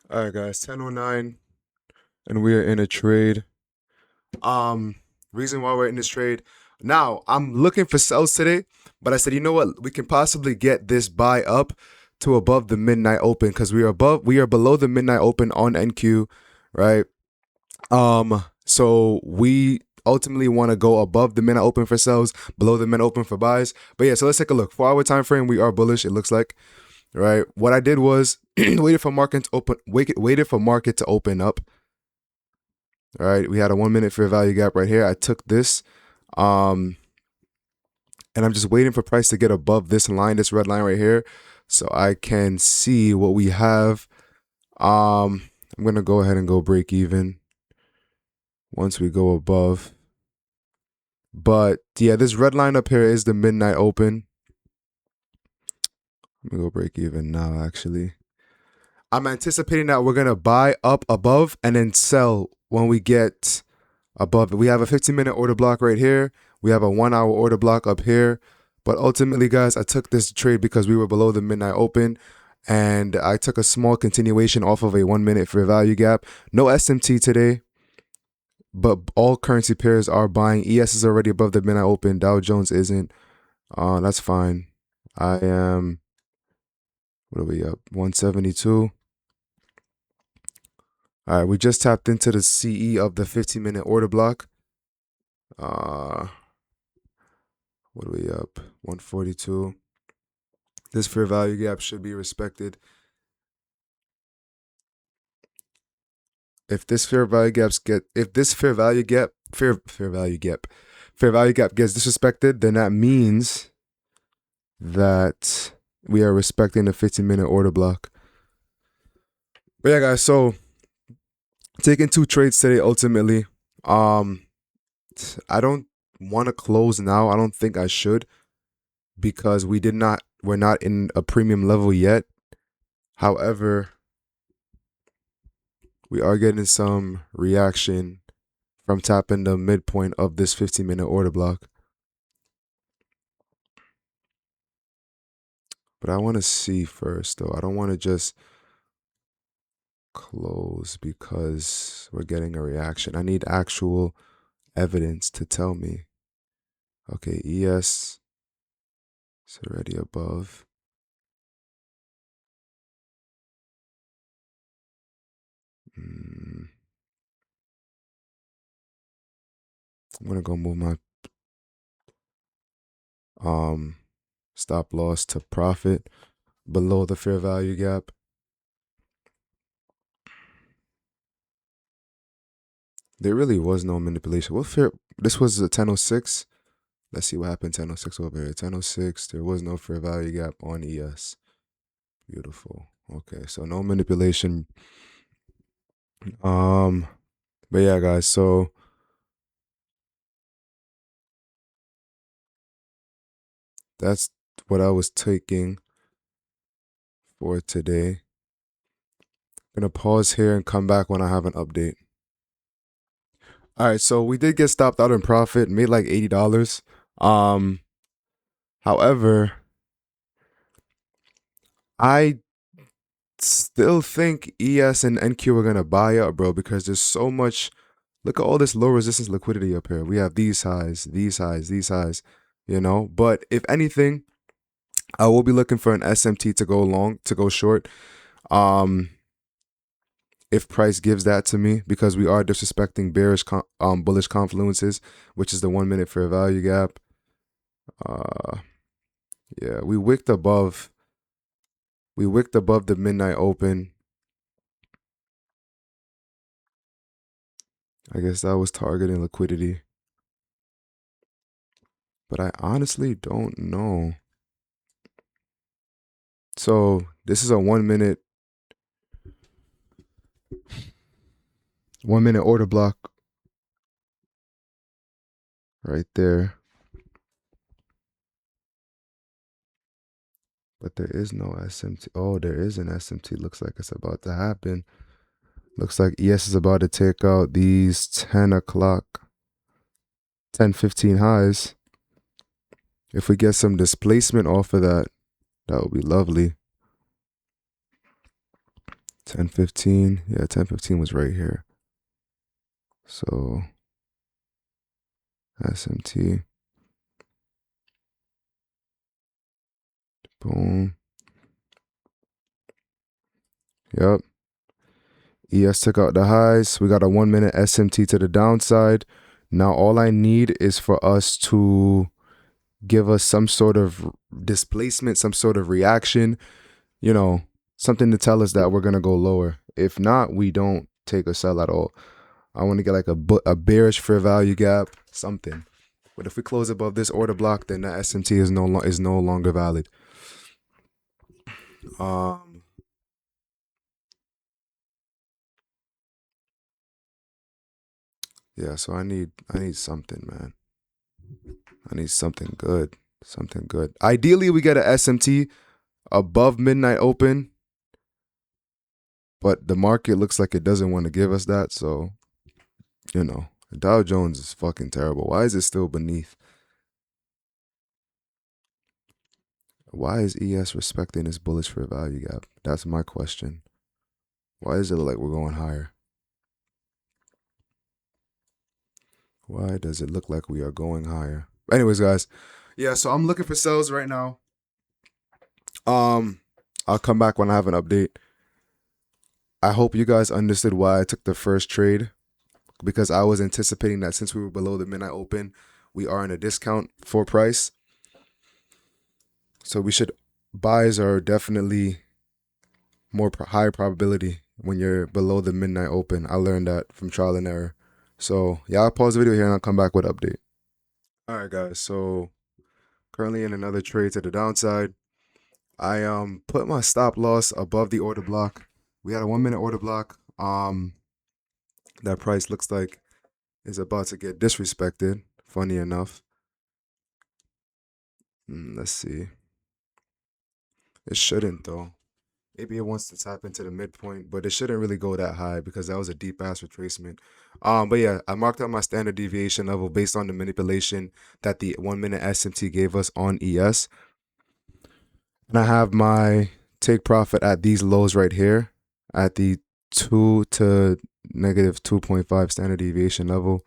All right, guys, 10:09, and we are in a trade. Um, Reason why we're in this trade. Now, I'm looking for sells today, but I said, you know what? We can possibly get this buy up to above the midnight open because we are below the midnight open on NQ, right? So we ultimately want to go above the midnight open for sells, below the midnight open for buys. But yeah, so let's take a look. 4 hour time frame, we are bullish. It looks like. Right. What I did was waited for market to open. Waited for market to open up. All right. We had a 1 minute fair value gap right here. I took this, um, and I'm just waiting for price to get above this line, this red line right here, so I can see what we have. I'm gonna go ahead and go break even once we go above. But yeah, this red line up here is the midnight open. Let me go break even now. Actually, I'm anticipating that we're gonna buy up above and then sell when we get above it. We have a 15-minute order block right here. We have a 1 hour order block up here. But ultimately, guys, I took this trade because we were below the midnight open, and I took a small continuation off of a 1 minute fair value gap. No SMT today, but all currency pairs are buying. ES is already above the midnight open. Dow Jones isn't. That's fine. I am, what are we up? 172. All right, we just tapped into the CE of the 15-minute order block. What are we up? 142. This fair value gap should be respected. If this fair value gap gets disrespected, then that means that we are respecting the 15-minute order block. But yeah, guys, so taking 2 trades today ultimately. I don't want to close now. I don't think I should because we're not in a premium level yet. However, we are getting some reaction from tapping the midpoint of this 15-minute order block. But I want to see first, though. I don't want to just close because we're getting a reaction. I need actual evidence to tell me. Okay, ES is already above. I'm going to go move my stop loss to profit below the fair value gap. There really was no manipulation. This was a 1006. Let's see what happened. 1006 over here. 1006. There was no fair value gap on ES. Beautiful. Okay, so no manipulation. But yeah, guys. So that's what I was taking for today. I'm gonna pause here and come back when I have an update. All right, so we did get stopped out in profit, made like $80. However, I still think ES and NQ are gonna buy up, bro, because there's so much. Look at all this low resistance liquidity up here. We have these highs, these highs, these highs, But if anything, I will be looking for an SMT to go long, to go short. If price gives that to me, because we are disrespecting bullish confluences, which is the 1 minute fair value gap. Yeah, we wicked above the midnight open. I guess that was targeting liquidity. But I honestly don't know. So this is a 1 minute order block right there. But there is no SMT. Oh, there is an SMT. Looks like it's about to happen. Looks like ES is about to take out these 10 o'clock, 10:15 highs. If we get some displacement off of that, that would be lovely. 10.15. Yeah, 10.15 was right here. So SMT. Boom. Yep. ES took out the highs. We got a 1 minute SMT to the downside. Now all I need is for us to give us some sort of displacement, some sort of reaction, something to tell us that we're going to go lower. If not, we don't take a sell at all. I want to get like a bearish fair value gap, something. But if we close above this order block, then that SMT is no longer valid. Yeah, so I need something, man. I need something good. Something good. Ideally, we get a SMT above midnight open, but the market looks like it doesn't want to give us that. So, Dow Jones is fucking terrible. Why is it still beneath? Why is ES respecting this bullish fair value gap? That's my question. Why does it look like we're going higher? Why does it look like we are going higher? Anyways, guys. Yeah, so I'm looking for sells right now. I'll come back when I have an update. I hope you guys understood why I took the first trade, because I was anticipating that since we were below the midnight open, we are in a discount for price. So buys are definitely more high probability when you're below the midnight open. I learned that from trial and error. So yeah, I'll pause the video here and I'll come back with an update. All right, guys. So currently in another trade to the downside. I put my stop loss above the order block. We had a 1 minute order block. That price looks like is about to get disrespected. Funny enough. Let's see. It shouldn't though. Maybe it wants to tap into the midpoint, but it shouldn't really go that high because that was a deep ass retracement. But yeah, I marked out my standard deviation level based on the manipulation that the 1 minute SMT gave us on ES. And I have my take profit at these lows right here at the 2 to negative 2.5 standard deviation level.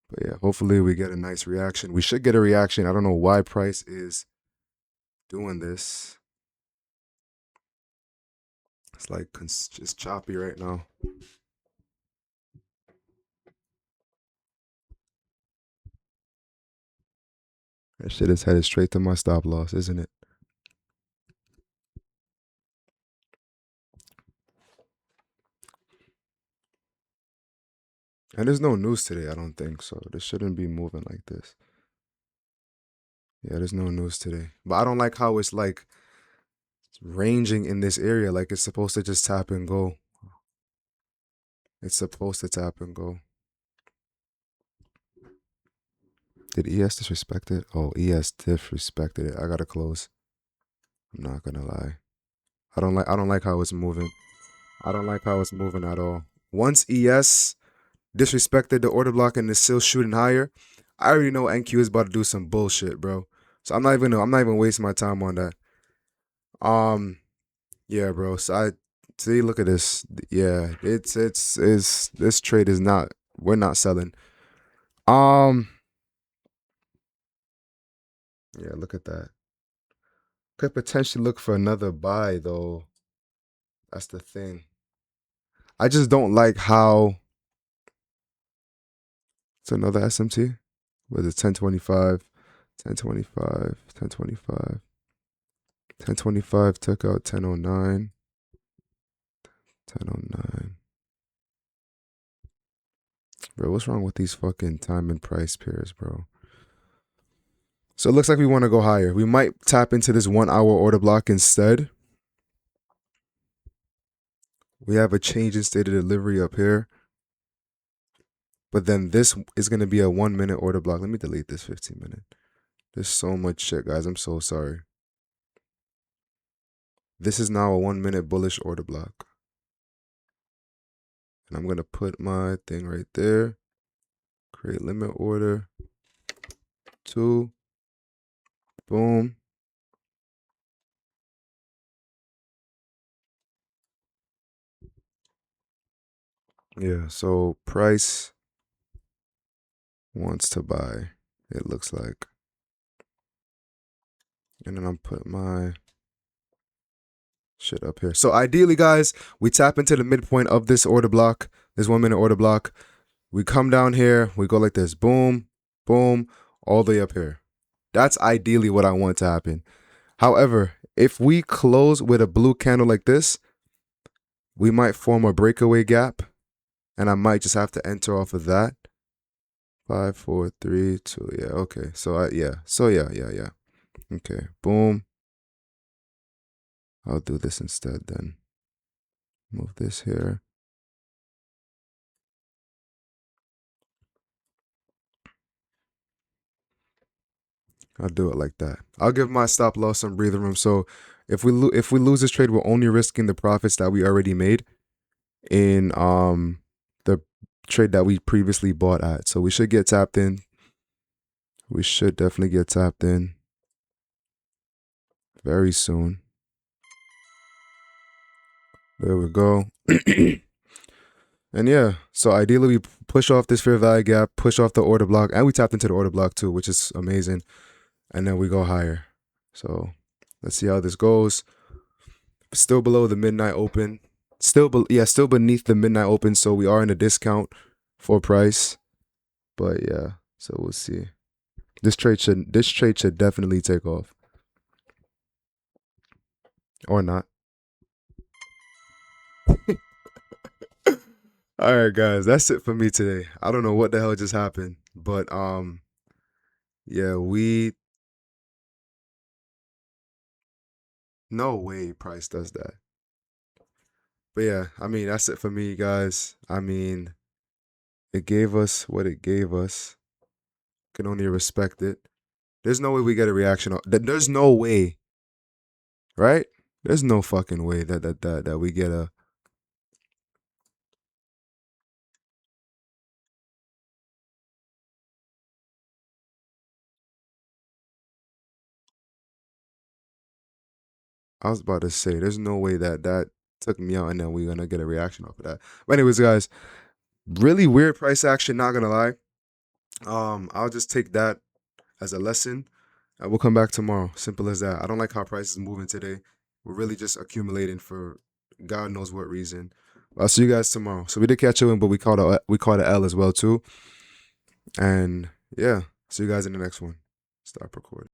But yeah, hopefully we get a nice reaction. We should get a reaction. I don't know why price is doing this. It's like just choppy right now. That shit is headed straight to my stop loss, isn't it? And there's no news today, I don't think. So this shouldn't be moving like this. Yeah, there's no news today. But I don't like how it's like ranging in this area. Like it's supposed to just tap and go. It's supposed to tap and go. Did ES disrespect it? Oh, ES disrespected it. I gotta close. I'm not gonna lie. I don't like how it's moving. I don't like how it's moving at all. Once ES disrespected the order block and is still shooting higher, I already know NQ is about to do some bullshit, bro. So I'm not even wasting my time on that. Yeah, bro. So I see, look at this. Yeah, it's this trade is not, we're not selling. Yeah, look at that. Could potentially look for another buy though. That's the thing. I just don't like how it's another SMT with a 1025, 1025, 1025. 1025 took out 1009. 1009. Bro, what's wrong with these fucking time and price pairs, bro? So it looks like we want to go higher. We might tap into this 1 hour order block instead. We have a change in state of delivery up here. But then this is going to be a 1 minute order block. Let me delete this 15 minute. There's so much shit, guys. I'm so sorry. This is now a 1 minute bullish order block. And I'm going to put my thing right there. Create limit order. 2. Boom. Yeah, so price wants to buy, it looks like. And then I'm put my shit up here. So ideally, guys, we tap into the midpoint of this order block, this 1 minute order block. We come down here, we go like this, boom, boom, all the way up here. That's ideally what I want to happen. However, if we close with a blue candle like this, we might form a breakaway gap, and I might just have to enter off of that. 5, 4, 3, 2. Yeah, okay. So yeah. Okay, boom. I'll do this instead then. Move this here. I'll do it like that. I'll give my stop loss some breathing room. So if we lose this trade, we're only risking the profits that we already made in the trade that we previously bought at. So we should get tapped in. We should definitely get tapped in very soon. There we go. And yeah, so ideally we push off this fair value gap, push off the order block, and we tapped into the order block too, which is amazing. And then we go higher. So let's see how this goes. Still below the midnight open. Still beneath the midnight open. So we are in a discount for price. But yeah, so we'll see. This trade should definitely take off. Or not. All right, guys, that's it for me today. I don't know what the hell just happened, but yeah, no way price does that. But yeah, I mean, that's it for me, guys. I mean, it gave us what it gave us. Can only respect it. There's no way we get a reaction. There's no way, right? There's no fucking way that we get a. I was about to say, there's no way that took me out and then we're gonna get a reaction off of that. But anyways, guys, really weird price action. Not gonna lie. I'll just take that as a lesson. And we'll come back tomorrow. Simple as that. I don't like how price is moving today. We're really just accumulating for God knows what reason. I'll see you guys tomorrow. So we did catch a win, but we caught a L as well too. And yeah, see you guys in the next one. Stop recording.